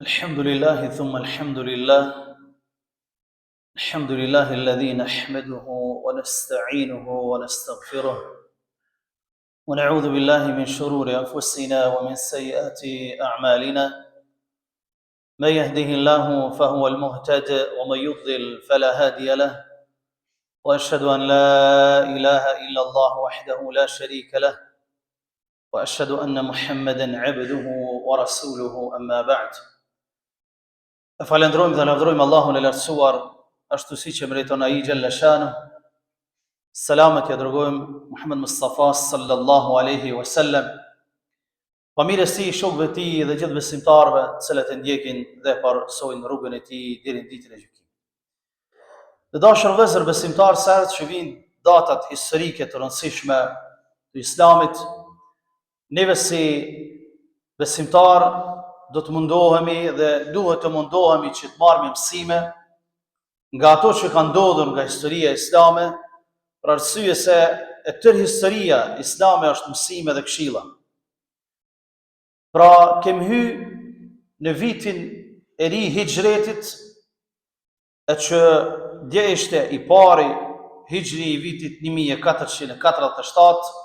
الحمد لله ثم الحمد لله الحمد لله الذي نحمده ونستعينه ونستغفره ونعوذ بالله من شرور أنفسنا ومن سيئات أعمالنا من يهده الله فهو المهتد ومن يضلل فلا هادي له وأشهد أن لا إله إلا الله وحده لا شريك له وأشهد أن محمدا عبده ورسوله أما بعد. Falendrojmë dhe lavdrojmë Allahun e lartësuar, ashtu siç e meriton ai xhalla shanu. Selamet ja dërgojmë Muhammed Mustafa sallallahu alaihi wasallam, familjes tij, shokëve të tij dhe gjithë besimtarëve të cilët e ndjekin dhe parsojnë rrugën e tij deri në ditën e gjykimit. Të dashur vëllezër besimtarë, sa herë që vijnë datat historike të rëndësishme të Islamit, neve si besimtarë do të mundohemi dhe duhet të mundohemi që të marrim mësime nga ato që kanë ndodhur nga historia islame, për arsye se e tërë historia islame është mësime dhe këshilla. Pra, kemi hyrë në vitin e ri hijretit, e që dje ishte i pari hijri i vitit 1447,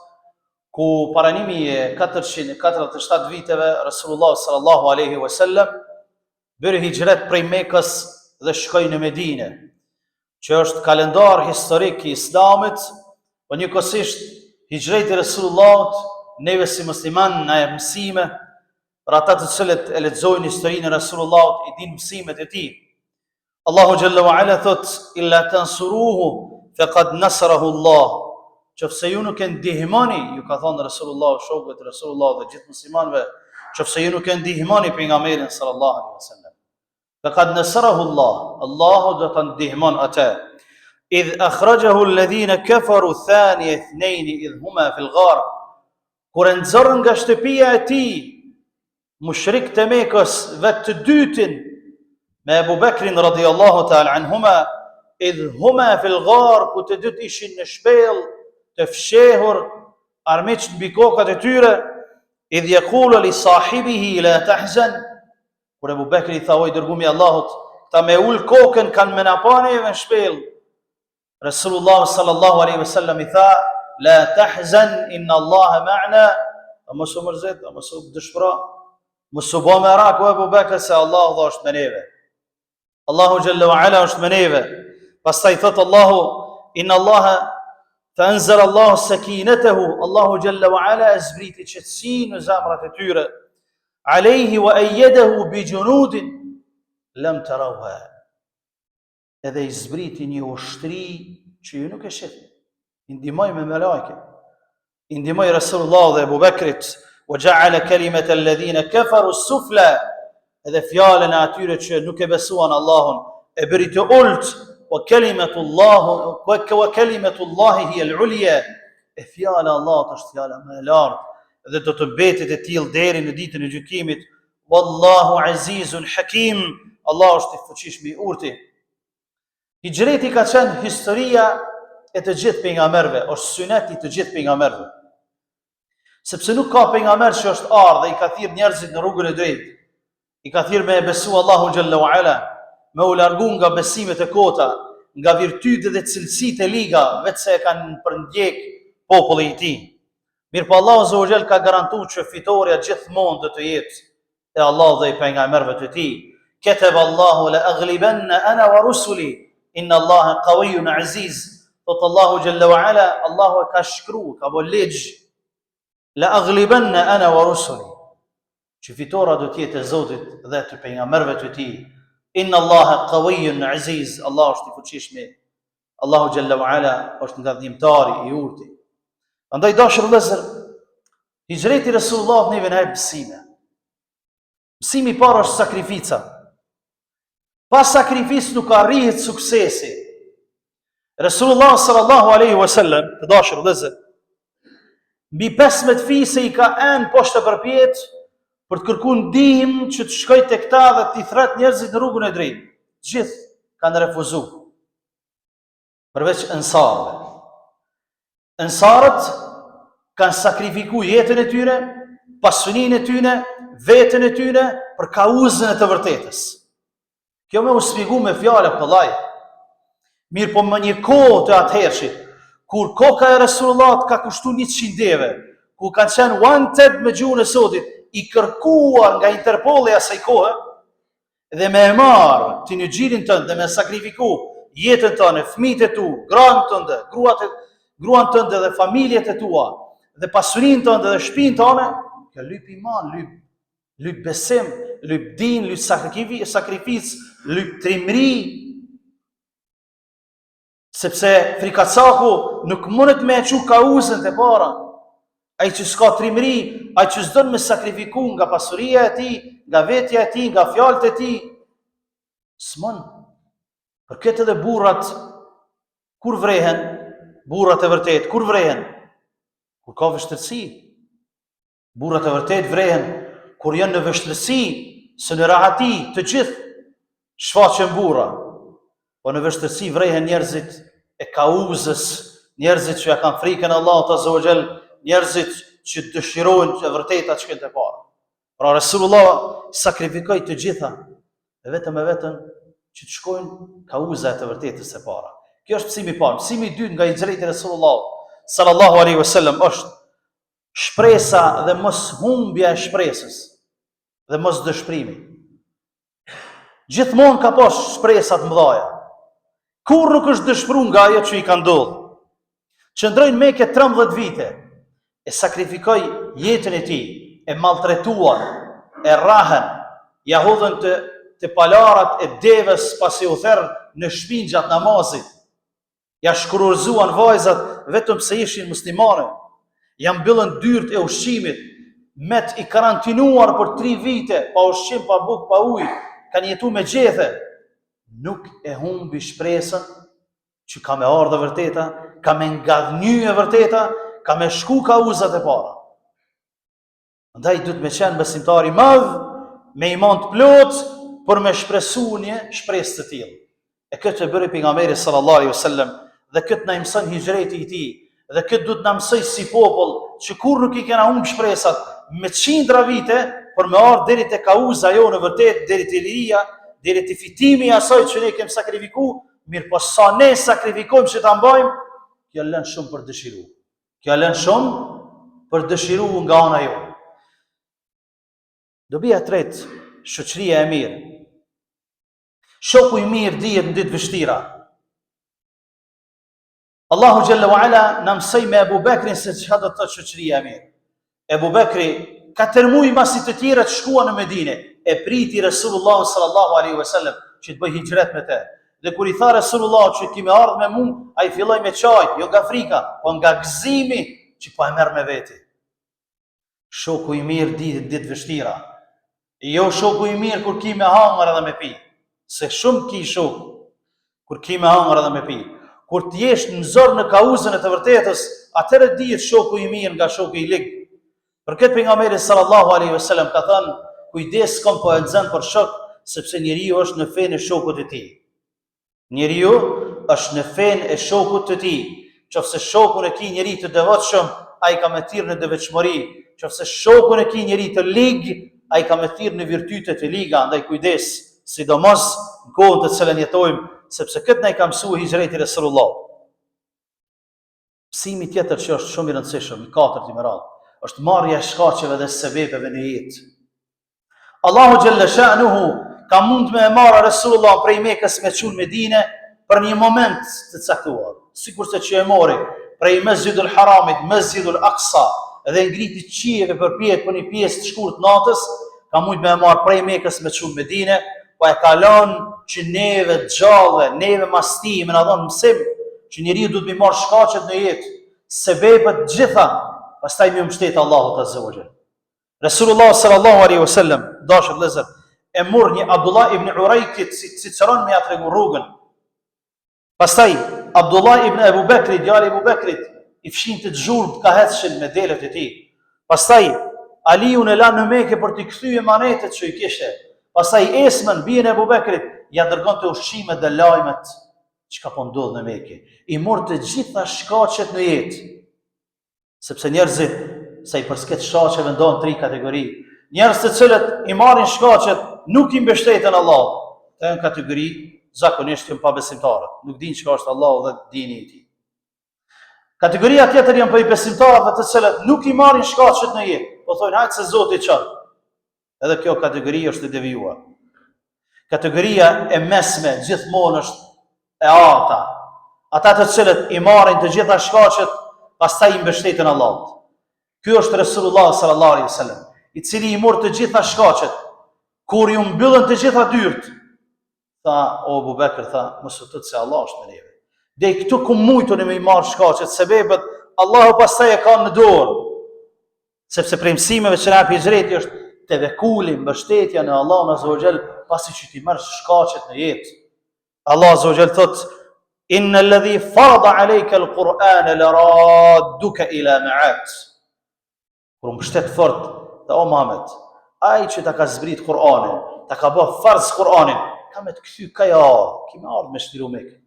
ku para 1447 viteve Rasulullah sallallahu alaihi wasallam bëri hijret prej Mekës dhe shkoi në Medinë, që është kalendar historik i Islamit, po njëkohësisht hijreti i Rasulullahut neve si musliman na jep mësime, për ata të cilët e lexojnë historinë e Rasulullahut i dinë mësimet e tij. Allahu xhalla wa ala thot: illa tansuruhu faqad nasarahu Allah. Qofse ju nuk e ndihmoni, ju ka thënë Rasulullah, shokëve të Rasulullah dhe gjithë muslimanëve, qofse ju nuk e ndihmoni pejgamberin sallallahu alaihi wasallam, faqad nasarahu Allah, Allahu do ta ndihmon atë. Idh akhrajahu alladhina kafaru thaniya ithnain idh huma fil ghar. Kur e nxorën nga shtëpia e tij mushrikët e Mekës vetë të dytin me Abu Bekrin radhiyallahu ta'ala anhuma, idh huma fil ghar, ku të dyt ishin në shpellë të fshehur, armiq mbi kokat e tyre, idh yaqulu li sahibihi la tahzan. Kur Abu Bekri tha: "O dërgumi i Allahut, ta me ul kokën kanë me na pa neve në shpellë." Rasulullah sallallahu alaihi wasallam i tha: "La tahzan inna Allaha ma'na." Mos u mërzit, mos u dëshpëro, mos u bë merak o Abu Bekr, se Allahu është me neve. Allahu xhalla wa ala është me neve. Pastaj thot Allahu: "Inna Allaha فأنزل الله سكينته." الله جل وعلا أزبريت تشتسين وزامرة تيرة عليه وأيده بجنود لم تروها. هذا إزبريت يوشتري شيء كشف اندماء من ملائكة، اندماء رسول الله أبو بكر، وجعل كلمة الذين كفروا السفلى. هذا فيالنا تيرة نكبسوان الله أبريت قلت وكلمة الله هي العليا. Fjala Allah është fjala më e lartë dhe do të mbetet e tillë deri në ditën e gjykimit. Wallahu azizun hakim. Allah është i fuqishëm i urtë. Hijreti ka qenë historia e të gjithë pejgamberëve, është suneti i të gjithë pejgamberëve. Sepse nuk ka pejgamber që është ardhur dhe i ka thirrë njerëzit në rrugën e drejtë. I ka thirrë me besu Allahu xhalla wa ala, me u largu nga besimet e kota, nga virtytet dhe cilësitë e liga, vetë se e kanë përndjek populli i tij. Mirpo Allahu azza wa jall ka garantuar që fitoria gjithmonë do të jetë e Allah dhe i pejgamberëve të tij. Kataba Allahu la aghlibanna ana wa rusuli inna Allaha qawiyyun aziz. Thot Allahu xhalla wa ala, Allahu e ka shkruar, ka bërë ligj, la aghlibanna ana wa rusuli, që fitora do të jetë e Zotit dhe të pejgamberëve të tij. Inna Allaha qawiyyun aziz. Allah është i fuqishëm. Allahu xhalla wa ala është nga dhimbtari i urtë. Andaj dashur vëllezër, hijreti i Resulullah neve na jep mësime. Mësimi i parë është sakrifica. Pa sakrificë nuk arrihet suksesi. Resulullah sallallahu alaihi wasallam, të dashur vëllezër, mbi 15 fise i ka enë poshtë përpjet për të kërkuar ndihmë që të shkojë tek ta dhe të i thret njerëzit në rrugën e drejtë. Gjithë kanë refuzuar, përveç ensarëve. Ensarët kanë sakrifikuar jetën e tyre, pasuninë e tyne, vetën e tyne për kauzën e të vërtetës. Kjo me u shpjegu me fjale kollaj. Mirë po më një kohë të atëhershit, kur koka e Resulullah ka kushtu 100 deve, ku kanë qenë wanted me gjuhën e sotit, i kërkuar nga Interpoli asaj kohë, dhe me e marë të një gjirin tënë dhe me sakrifiku jetën tënë, fëmijët e tu, granë tënde, gruan tënde dhe familjet e tua, dhe pasurin tënde dhe shtëpinë tënde, kjo lyp iman, lyp besim, lyp din, lyp sakrificë, lyp trimri, sepse frikacaku nuk mundet me e qu kauzën të para. Ai që s'ka trimri, ai që s'don me sakrifiku nga pasuria e tij, nga vetja e tij, nga fjalët e tij, s'mon. Për këtë edhe burrat kur vrehen, burrat e vërtet kur vrehen, kur ka vështirësi. Burrat e vërtet vrehen kur janë në vështirësi, së në rahati të gjithë shfaqen burra. Po në vështirësi vrehen njerëzit e kauzës, njerëzit që ja kanë frikën Allahut Azza wa Jall, njerëzit që dëshirojnë të vërteta që këtë e parë. Pra Resulullah sakrifikoi të gjitha, dhe vetëm e vetëm që të shkojnë kauza e të vërtetës e para. Kjo është mësimi i parë. Mësimi i dytë nga i xhrejti Resulullah sallallahu alaihi wasallam është shpresa dhe mos humbja e shpresës dhe mos dëshprimi. Gjithmonë ka pas shpresat mëdha. Kur nuk është dëshpëruar nga ajo që i ka ndodhur. Qëndroi në Mekë 13 vite, e sakrifikoi jetën e tij, e maltretuar, e rrahën, ja hodhën të palarat e devës pasi u therr në shtëpinë gjatë namazit. Ja shkurorzuan vajzat vetëm se ishin muslimane. Ja mbyllën dyert e ushqimit, met i karantinuar për 3 vite, pa ushqim, pa bukë, pa ujë, kanë jetu me gjethe. Nuk e humbi shpresën që ka me ardhë e vërteta, ka me ngadhnjy e vërteta, ka me shku kauzat e para. Ndaj du të me qenë besimtari madh, me iman të plot, për me shpresu një shpresë të tillë. E këtë e bëri pejgamberi sallallahu alaihi wasallam, dhe këtë na mëson hijreti i tij, dhe këtë du të na mësoj si popull që kur nuk i kena humb shpresat me qindra vite për me ardhur deri te kauza jo në vërtet, deri te liria, deri te fitimi i asaj që ne kemi sakrifiku, mirë po sa ne sakrifikojmë që ta mbajmë, kjo lën shumë për dëshiru. Kjo lën shumë për dëshiru nga ana jote. Dobia e tretë, shoqëria e mirë. Shoku i mirë dihet në ditë vështira. Allahu Jalla wa Ala na mësoi me Abu Bekrin se çfarë do të thotë shoqëria e mirë. Abu Bekri 4 muaj mbasi të tjerë të shkuan në Medinë, e priti Resulullah sallallahu alaihi wasallam që të bëj hijret me të. Dhe kur i tha Resulullah që ti më ardh me mua, ai filloi me çaj, jo nga frika, po nga gëzimi që po e merr me veti. Shoku i mirë ditë vështira. Jo shoku i mirë kur ki me hangër edhe me pi. Se shumë ki shok kur ki me hangër edhe me pi. Kur të jesh në zor në kauzën e të vërtetës, atëherë dihet shoku i mirë nga shoku i lig. Për këtë pejgamberi sallallahu alaihi wasallam ka thënë, kujdes kom po e nxën për shok, sepse njeriu është në fenë e shokut të tij. Njeriu është në fenë e shokut të tij. Qofse shokun e ki njeri të devotshëm, ai ka me thirr në devotshmëri. Qofse shokun e ki njeri të lig, ai ka me thirr në virtyte të liga. Andaj kujdes, sidomos në kohën të cilën jetojmë, sepse këtë na i ka mësuar hijreti Resulullah. Mësimi tjetër që është shumë i rëndësishëm, i katërt i meradh, është marrja e shkaqeve dhe sebepeve në jetë. Allahu Jalla Sha'nuhu ka mund me marrë Resulullah prej Mekës me çun Medinë për një moment të caktuar. Sikurse që e mori prej Mesjidul Haramit, Mesjidul Aqsa, dhe ngriti qiejve përpjet për një pjesë të shkurt natës, ka mund me marrë prej Mekës me çun Medinë, po e kalon që neve gjallë, neve masti, me na dhon mësim që njeriu duhet të marrë shkaqet në jetë, sebepet gjitha, pastaj më mbështet Allahut Azza wa Jall. Resulullah sallallahu alaihi wasallam, dashur vëllezër, e mor një Abdullah ibn Urajkit si çron me atë rrugën. Pastaj Abdullah ibn Abu Bekri, djali i Abu Bekrit, i fshin të xhurmë ka hecëshin me delet e tij. Pastaj Aliun e la në Mekë për të kthyer emanetet që i kishte. Pastaj Esmën, bijën e Abu Bekrit, ja dërgonte ushqimet dhe lajmet çka po ndodh në Mekë. I mor të gjitha shkaqet në jetë. Sepse njerëzit sa i përsket shkaqeve ndonë 3 kategori. Njerëz të cilët i marrin shkaqet nuk i mbështeten Allahut. Të janë kategori zakonisht janë pabesimtarët. Nuk dinë çka është Allahu dhe dini i tij. Kategoria tjetër janë për i besimtarëve të cilët nuk i marrin shkaqet në jetë. Po thonë hajtë se Zoti çon. Edhe kjo kategori është e devijuar. Kategoria e mesme gjithmonë është e arta. Ata të cilët i marrin të gjitha shkaqet, pastaj i mbështeten Allahut. Ky është Resulullah sallallahu alaihi wasallam, i cili i mor të gjitha shkaqet. Kur ju mbyllën të gjitha dyert, tha o Abu Bekr, tha mos u tut se Allah është me neve. Dhe këtu ku mujtën me i marr shkaqet, sebebet Allahu pastaj e ka në dorë. Sepse prej mësimeve që na hijreti është tevekuli, mbështetja në Allahun azza wa jall, pasi që ti marrësh shkaqet në jetë. Allah azza wa jall thot: "Innal ladhi farada alayka al-Qur'ana laradduka ila ma'ad." Kur mbështet fort, dhe o Muhammed, ai që ta ka zbrit Kur'anin, ta ka bë farz Kur'anin, ka me të kthy ki me ardh me shtiru Mekë.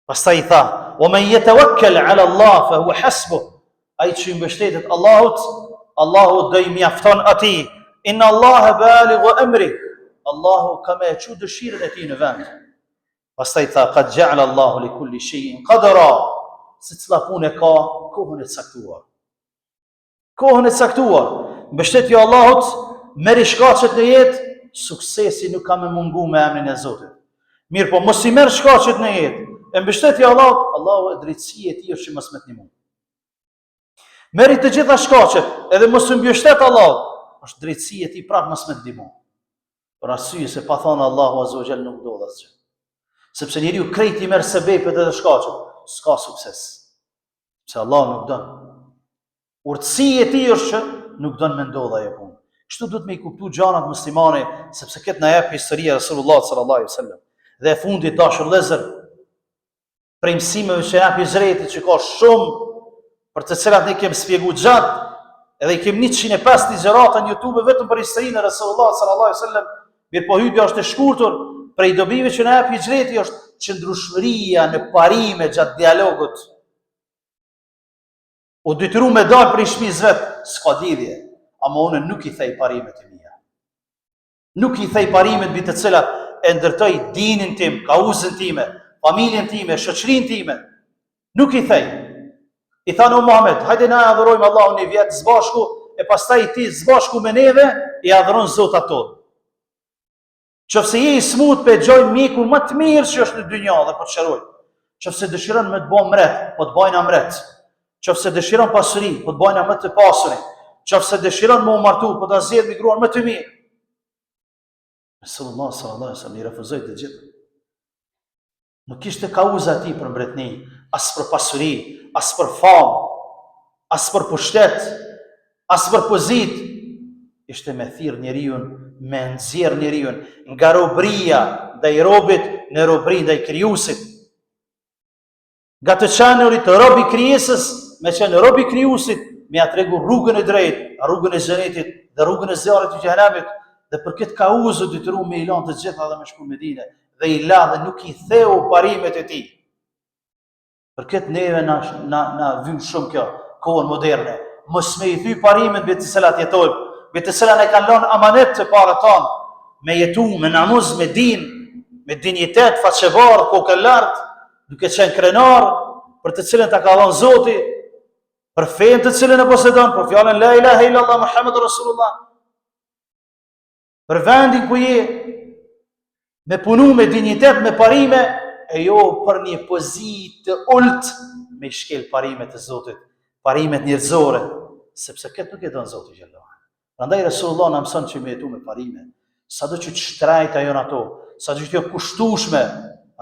Pastaj i tha: "Wa man yatawakkal 'ala Allah fa huwa hasbuh." Ai që mbështetet Allahut, Allahu do i mjafton atij. Inna Allah balighu amri. Allahu ka me çu dëshirën e tij në vend. Pastaj tha: "Qad ja'ala Allahu li kulli shay'in qadara." Se cila punë ka kohën e caktuar. Kohën e caktuar. Mbështetja e Allahut, merri shkaqet në jetë, suksesi nuk ka me mungu me emrin e Zotit. Mirë po, mos i merr shkaqet në jetë, e mbështetja e Allahut, Allahu e drejtësia e tij është që mos më të ndihmon. Merri të gjitha shkaqet, edhe mos u mbështet Allahut, është drejtësia e tij prapë mos më të ndihmon. Për arsye se pa thonë Allahu azza wa jall nuk do asgjë. Sepse njeriu krejt i merr sebepet edhe shkaqet, s'ka sukses. Se Allah nuk don. Urtësia e tij është që nuk don me ndodha ajo punë. Kështu duhet me i kuptu gjanat muslimane, sepse këtë na jep historia e Resulullah sallallahu alaihi wasallam. Dhe e fundit dashur vëllezër, prej mësimeve që jep hijreti që ka shumë, për të cilat ne kemi shpjeguar gjatë, edhe i kemi 105 ligjërata në YouTube vetëm për historinë e Resulullah sallallahu alaihi wasallam, mirë po hyrja është e shkurtër, prej dobive që na jep hijreti është qëndrueshmëria në parime gjatë dialogut. O detyru me dalë për i shpiz vetë, s'ka lidhje, ama unë nuk i thej parimet e mija. Nuk i thej parimet bitë të cilat e ndërtoj dinin tim, kauzën time, familjen time, shoqërinë time. Nuk i thej. I thanë o Muhammed, hajde na adhurojmë Allahun një vjetë zbashku, e pastaj ti zbashku me neve, i adhuron Zotat tonë. Qofse je i smut pe gjojnë miku më të mirë që është në dynja dhe po të shëroj. Qofse dëshiron me të bëjmë mret, po të bajna mret. Qofse dëshiron pasuri, po të bajna më të pasuri. Qofse dëshiron më u martu, po të zjedh migruar më të mirë. Resulullah sallallahu alaihi wasallam i refuzoi të gjithë. Nuk ishte kauza e tij për mbretëni, as për pasuri, as për famë, as për pushtet, as për pozit. Ishte me thirr njeriu, me nxjerr njeriu nga robëria ndaj robit në robëri ndaj krijuesit. Nga të qenurit të rob i krijesës, me qenë rob i krijuesit, me ia tregu rrugën e drejtë, rrugën e xhenetit dhe rrugën e zjarrit të xhenemit, dhe për këtë kauzë detyru me ilan të gjitha dhe me shku në Medinë, dhe i la dhe nuk i theu parimet e tij. Për këtë neve na vyn shumë kjo, kohën moderne, mos me i thy parimet me të cilat jetojmë, me të cilat e kanë lënë amanet të parë tonë, me jetu, me namuz, me din, me dinjitet, faqevar, kokë lartë, duke qenë krenar, për të cilën ta ka dhënë Zoti, për fenë të cilën e posedon, për fjalën la ilaha illallah Muhammedur Rasulullah. Për vendin ku je, me punu, me dignitet, me parime, e jo për një pozitë të ulët, me shkel parimet e Zotit, parimet njerëzore, sepse këtë nuk e don Zoti xhallahu. Prandaj Resulullah na mëson që me jetu me parime, sado që të shtrajta janë ato, sado që të kushtueshme,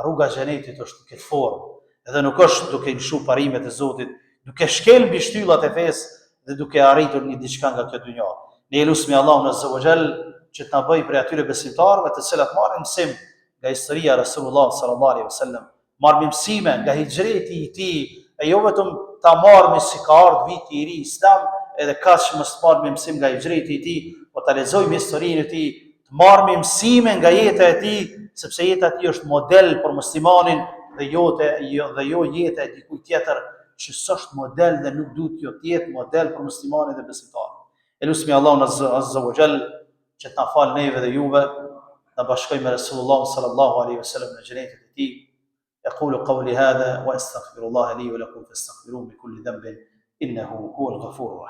rruga e xhenetit është në këtë formë, edhe nuk është duke lëshu parimet e Zotit, duke shkel mbi shtyllat e fesë dhe duke arritur një diçka nga kjo dynja. Ne elusmi Allahun azza wa jall që të na bëjë prej atyre besimtarëve të cilat marrin mësim nga historia e Resulullah sallallahu alaihi wasallam, marrin mësime nga hijreti i tij, e jo vetëm ta marrim si ka ardhur viti i ri Islam, edhe kaq mos marrim mësim nga hijreti i tij, po ta lexojmë historinë e tij, të marrim mësime nga jeta e tij, sepse jeta e tij është model për muslimanin dhe jo jeta e dikujt tjetër. që s'është model dhe nuk duhet kjo të jetë model për muslimanin dhe besimtarin. Elusmi Allahun Azza wa Jall që të na falë neve dhe juve, na bashkoj me Resulullah sallallahu alaihi wasallam në xhenetin e tij. أقول قولي هذا وأستغفر الله لي ولكم فاستغفروه من كل ذنب إنه هو الغفور الرحيم.